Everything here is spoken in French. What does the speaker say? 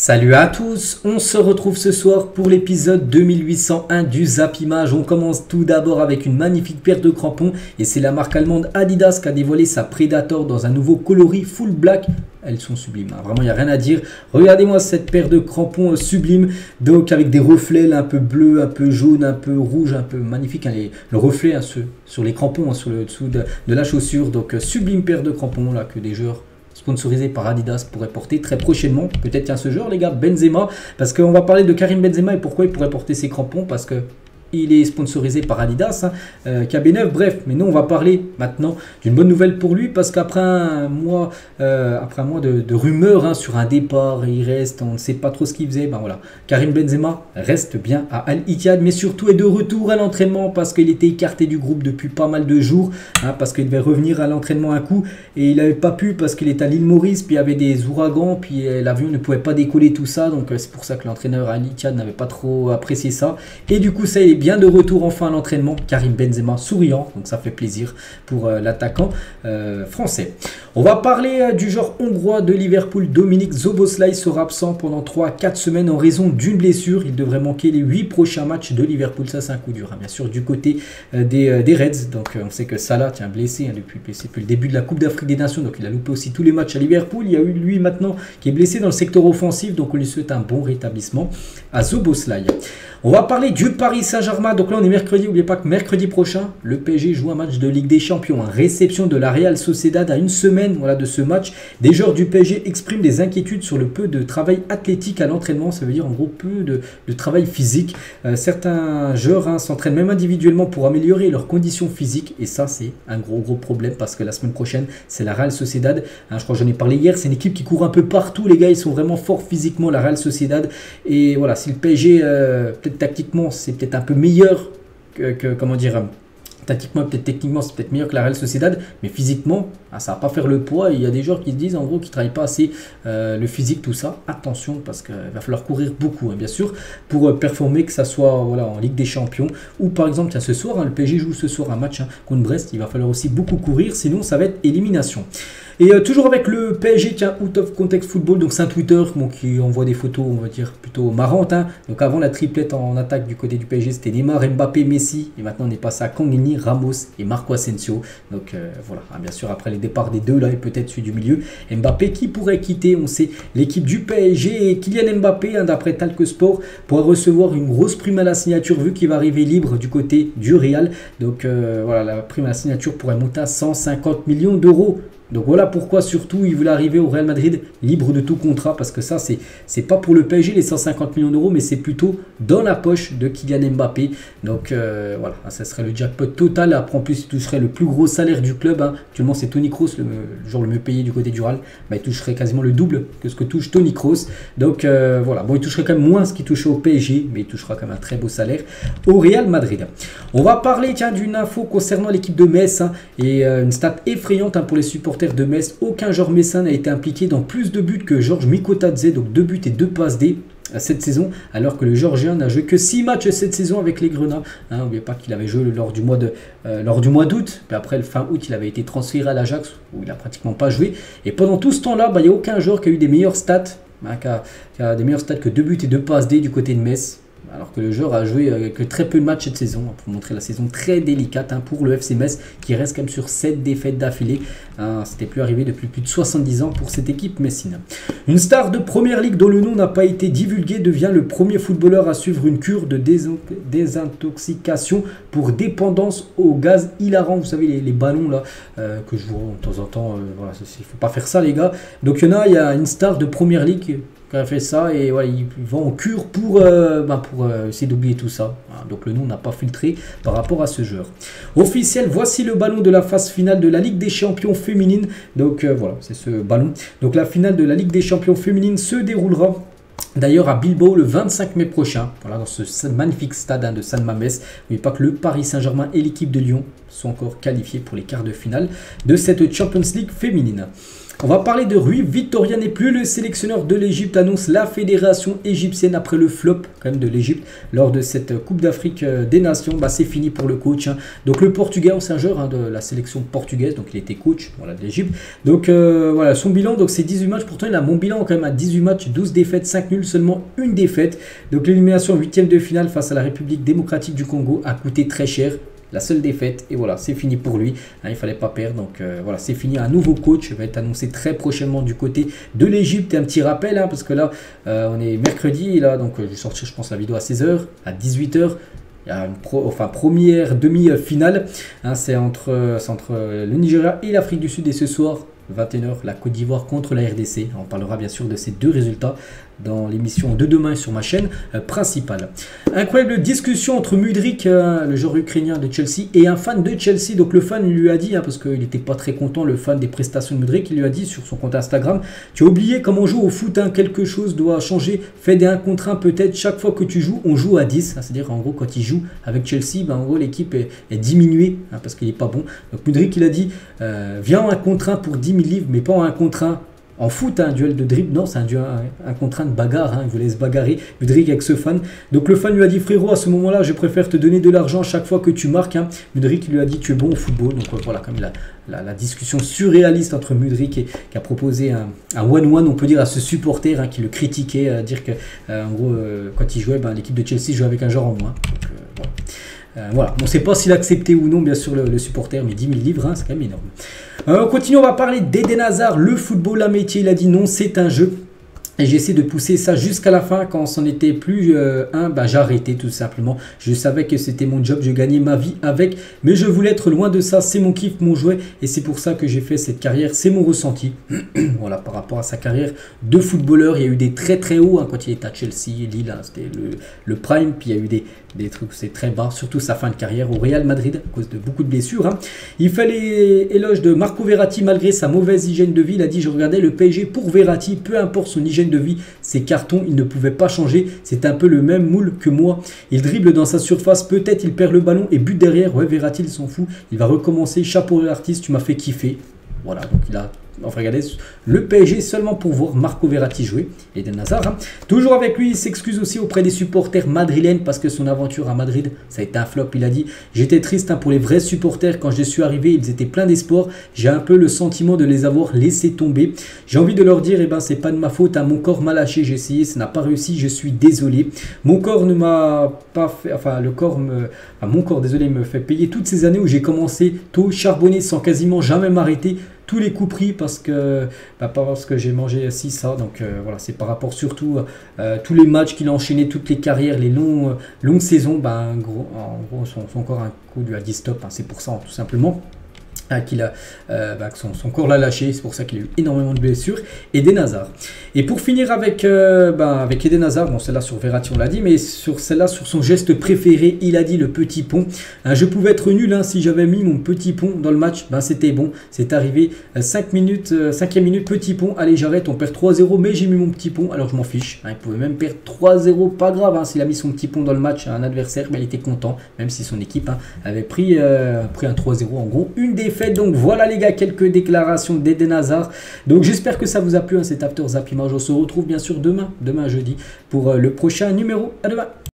Salut à tous, on se retrouve ce soir pour l'épisode 2801 du Zap Image. On commence tout d'abord avec une magnifique paire de crampons et c'est la marque allemande Adidas qui a dévoilé sa Predator dans un nouveau coloris full black. Elles sont sublimes, hein. Vraiment il n'y a rien à dire. Regardez-moi cette paire de crampons sublimes, donc avec des reflets là, un peu bleu, un peu jaune, un peu rouge, un peu magnifique, hein, le reflet hein, sur les crampons, hein, sur le dessous de la chaussure. Donc sublime paire de crampons là que des joueurs sponsorisé par Adidas pourrait porter très prochainement. Peut-être tiens ce joueur les gars, Benzema, parce qu'on va parler de Karim Benzema et pourquoi il pourrait porter ses crampons, parce que il est sponsorisé par Adidas, hein, KB9, bref. Mais nous, on va parler maintenant d'une bonne nouvelle pour lui, parce qu'après un mois, de rumeurs hein, sur un départ, il reste, on ne sait pas trop ce qu'il faisait. Ben voilà, Karim Benzema reste bien à Al Ittihad, mais surtout est de retour à l'entraînement, parce qu'il était écarté du groupe depuis pas mal de jours, hein, parce qu'il devait revenir à l'entraînement un coup, et il n'avait pas pu, parce qu'il est à l'île Maurice, puis il y avait des ouragans, puis l'avion ne pouvait pas décoller, tout ça. Donc c'est pour ça que l'entraîneur Al Ittihad n'avait pas trop apprécié ça. Et du coup, ça il est bien de retour enfin à l'entraînement, Karim Benzema souriant, donc ça fait plaisir pour l'attaquant français. On va parler du joueur hongrois de Liverpool, Dominik Szoboszlai sera absent pendant 3-4 semaines en raison d'une blessure. Il devrait manquer les 8 prochains matchs de Liverpool, ça c'est un coup dur, hein, bien sûr du côté des Reds. Donc on sait que Salah tient blessé, hein, depuis le début de la Coupe d'Afrique des Nations, donc il a loupé aussi tous les matchs à Liverpool. Il y a eu lui maintenant qui est blessé dans le secteur offensif, donc on lui souhaite un bon rétablissement à Szoboszlai. On va parler du Paris Saint-Germain. Donc là on est mercredi, n'oubliez pas que mercredi prochain le PSG joue un match de Ligue des Champions, hein. Réception de la Real Sociedad à une semaine voilà, de ce match. Des joueurs du PSG expriment des inquiétudes sur le peu de travail athlétique à l'entraînement, ça veut dire en gros peu de travail physique. Certains joueurs hein, s'entraînent même individuellement pour améliorer leurs conditions physiques, et ça c'est un gros problème, parce que la semaine prochaine c'est la Real Sociedad, hein, je crois que j'en ai parlé hier, c'est une équipe qui court un peu partout les gars, ils sont vraiment forts physiquement, la Real Sociedad. Et voilà, si le PSG peut-être tactiquement c'est peut-être un peu meilleur comment dire, tactiquement, peut-être techniquement, c'est peut-être meilleur que la Real Sociedad, mais physiquement, ça va pas faire le poids. Il y a des joueurs qui se disent en gros qu'ils ne travaillent pas assez le physique, tout ça. Attention, parce qu'il va falloir courir beaucoup, hein, bien sûr, pour performer, que ça soit voilà, en Ligue des Champions, ou par exemple, tiens, ce soir, hein, le PSG joue ce soir un match hein, contre Brest, il va falloir aussi beaucoup courir, sinon ça va être élimination. Et toujours avec le PSG, tiens, Out of Context Football, donc c'est un Twitter bon, qui envoie des photos, on va dire, plutôt marrantes. Hein. Donc avant la triplette en attaque du côté du PSG, c'était Neymar, Mbappé, Messi. Et maintenant on est passé à Kangini, Ramos et Marco Asensio. Donc voilà, hein, bien sûr après les départs des deux là et peut-être celui du milieu. Mbappé qui pourrait quitter, on sait, l'équipe du PSG. Et Kylian Mbappé, hein, d'après Talk Sport, pourrait recevoir une grosse prime à la signature vu qu'il va arriver libre du côté du Real. Donc voilà, la prime à la signature pourrait monter à 150 millions d'euros. Donc voilà pourquoi surtout il voulait arriver au Real Madrid libre de tout contrat, parce que ça c'est pas pour le PSG les 150 millions d'euros, mais c'est plutôt dans la poche de Kylian Mbappé. Donc voilà, ça serait le jackpot total. Après en plus il toucherait le plus gros salaire du club, hein. Actuellement c'est Toni Kroos, le joueur le mieux payé du côté du Real, bah, il toucherait quasiment le double que ce que touche Toni Kroos. Donc voilà, bon il toucherait quand même moins ce qu'il touchait au PSG, mais il touchera quand même un très beau salaire au Real Madrid. On va parler tiens d'une info concernant l'équipe de Metz, hein, et une stat effrayante hein, pour les supporters de Metz. Aucun joueur messin n'a été impliqué dans plus de buts que Georges Mikotadze, donc 2 buts et 2 passes D cette saison, alors que le Géorgien n'a joué que 6 matchs cette saison avec les Grenats. Hein, n'oubliez pas qu'il avait joué lors du mois d'août, puis après le fin août il avait été transféré à l'Ajax où il n'a pratiquement pas joué. Et pendant tout ce temps-là, il n'y a aucun joueur qui a eu des meilleures stats, hein, qui a des meilleures stats que 2 buts et 2 passes D du côté de Metz. Alors que le joueur a joué que très peu de matchs cette saison, pour montrer la saison très délicate hein, pour le FC Metz, qui reste quand même sur 7 défaites d'affilée. Hein, c'était plus arrivé depuis plus de 70 ans pour cette équipe messine. Une star de Première Ligue dont le nom n'a pas été divulgué devient le premier footballeur à suivre une cure de désintoxication pour dépendance au gaz hilarant. Vous savez les ballons là que je vois de temps en temps. Voilà, il ne faut pas faire ça les gars. Donc il y a une star de Première Ligue qui a fait ça, et voilà, il va en cure pour essayer d'oublier tout ça. Donc le nom n'a pas filtré par rapport à ce joueur. Officiel, voici le ballon de la phase finale de la Ligue des Champions féminine. Donc voilà, c'est ce ballon. Donc la finale de la Ligue des Champions féminine se déroulera d'ailleurs à Bilbao le 25 mai prochain, voilà, dans ce magnifique stade hein, de San Mamés. N'oubliez pas que le Paris Saint-Germain et l'équipe de Lyon sont encore qualifiés pour les quarts de finale de cette Champions League féminine. On va parler de Rui Vitória n'est plus le sélectionneur de l'Égypte, annonce la fédération égyptienne après le flop quand même de l'Égypte lors de cette Coupe d'Afrique des Nations. Bah, c'est fini pour le coach. Donc le Portugais, c'est un joueur de la sélection portugaise, donc il était coach voilà, de l'Égypte. Donc voilà, son bilan, donc c'est 18 matchs. Pourtant, il a mon bilan quand même à 18 matchs, 12 défaites, 5 nuls, seulement une défaite. Donc l'élimination en 8e de finale face à la République démocratique du Congo a coûté très cher. La seule défaite, et voilà, c'est fini pour lui. Il ne fallait pas perdre, donc voilà, c'est fini. Un nouveau coach va être annoncé très prochainement du côté de l'Égypte. Et un petit rappel, parce que là, on est mercredi, là, donc je vais sortir, je pense, la vidéo à 16h, à 18h. Il y a une première demi-finale. C'est entre le Nigeria et l'Afrique du Sud. Et ce soir, 21h, la Côte d'Ivoire contre la RDC. On parlera bien sûr de ces deux résultats dans l'émission de demain sur ma chaîne principale. Incroyable discussion entre Mudryk, le joueur ukrainien de Chelsea, et un fan de Chelsea. Donc le fan lui a dit, parce qu'il n'était pas très content, le fan des prestations de Mudryk, il lui a dit sur son compte Instagram: tu as oublié comment on joue au foot, quelque chose doit changer, fais des 1 contre 1 peut-être, chaque fois que tu joues, on joue à 10. C'est-à-dire en gros quand il joue avec Chelsea, en gros l'équipe est diminuée parce qu'il n'est pas bon. Donc Mudryk il a dit, viens en 1 contre 1 pour 10 000 livres, mais pas en 1 contre 1. En foot, un duel de dribble, non, c'est un contre un de bagarre, il voulait se bagarrer, Mudryk avec ce fan. Donc le fan lui a dit: frérot, à ce moment-là, je préfère te donner de l'argent chaque fois que tu marques. Mudryk lui a dit: tu es bon au football. Donc voilà, comme la discussion surréaliste entre Mudryk qui a proposé un one-one, on peut dire, à ce supporter qui le critiquait, dire que en gros, quand il jouait, l'équipe de Chelsea jouait avec un joueur en moins. Donc, voilà, on ne sait pas s'il a accepté ou non, bien sûr, le supporter, mais 10 000 livres, c'est quand même énorme. On continue, on va parler d'Eden Hazard, le football à métier. Il a dit non, c'est un jeu. Et j'ai essayé de pousser ça jusqu'à la fin. Quand c'en était plus j'ai arrêté tout simplement. Je savais que c'était mon job, je gagnais ma vie avec. Mais je voulais être loin de ça, c'est mon kiff, mon jouet. Et c'est pour ça que j'ai fait cette carrière, c'est mon ressenti. Voilà, par rapport à sa carrière de footballeur, il y a eu des très très hauts quand il était à Chelsea, Lille, c'était le prime. Puis il y a eu des trucs, c'est très bas, surtout sa fin de carrière au Real Madrid à cause de beaucoup de blessures. Il fait l'éloge de Marco Verratti malgré sa mauvaise hygiène de vie. Il a dit: je regardais le PSG pour Verratti, peu importe son hygiène de vie, ses cartons, il ne pouvait pas changer. C'est un peu le même moule que moi. Il dribble dans sa surface, peut-être il perd le ballon et but derrière. Ouais, Verratti, il s'en fout. Il va recommencer. Chapeau à l'artiste, tu m'as fait kiffer. Voilà, donc il a... Enfin, regardez, le PSG seulement pour voir Marco Verratti jouer. Eden Hazard, toujours avec lui, il s'excuse aussi auprès des supporters madrilènes parce que son aventure à Madrid, ça a été un flop. Il a dit: j'étais triste pour les vrais supporters quand je suis arrivé, ils étaient pleins d'espoir. J'ai un peu le sentiment de les avoir laissés tomber. J'ai envie de leur dire: c'est pas de ma faute, mon corps m'a lâché, j'ai essayé, ça n'a pas réussi, je suis désolé. Mon corps ne m'a pas fait, mon corps, désolé, me fait payer toutes ces années où j'ai commencé tôt, charbonné sans quasiment jamais m'arrêter. Tous les coups pris parce que j'ai mangé ci, ça. Donc voilà, c'est par rapport surtout à tous les matchs qu'il a enchaînés, toutes les carrières, les longues saisons. En gros, son corps a un coup lui a dit stop. C'est pour ça, tout simplement. Son corps l'a lâché, c'est pour ça qu'il a eu énormément de blessures. Eden Hazard. Et pour finir avec Eden Hazard, bon, celle-là sur Verratti on l'a dit, mais sur celle-là, sur son geste préféré, il a dit le petit pont. Je pouvais être nul si j'avais mis mon petit pont dans le match, c'était bon, c'est arrivé. 5e minute, petit pont, allez j'arrête, on perd 3-0, mais j'ai mis mon petit pont, alors je m'en fiche. Il pouvait même perdre 3-0, pas grave, s'il a mis son petit pont dans le match à un adversaire, il était content, même si son équipe avait pris un 3-0, en gros, une défaite. Donc voilà les gars, quelques déclarations d'Eden Hazard. Donc j'espère que ça vous a plu, cet After Zap Image. On se retrouve bien sûr demain jeudi pour le prochain numéro. À demain.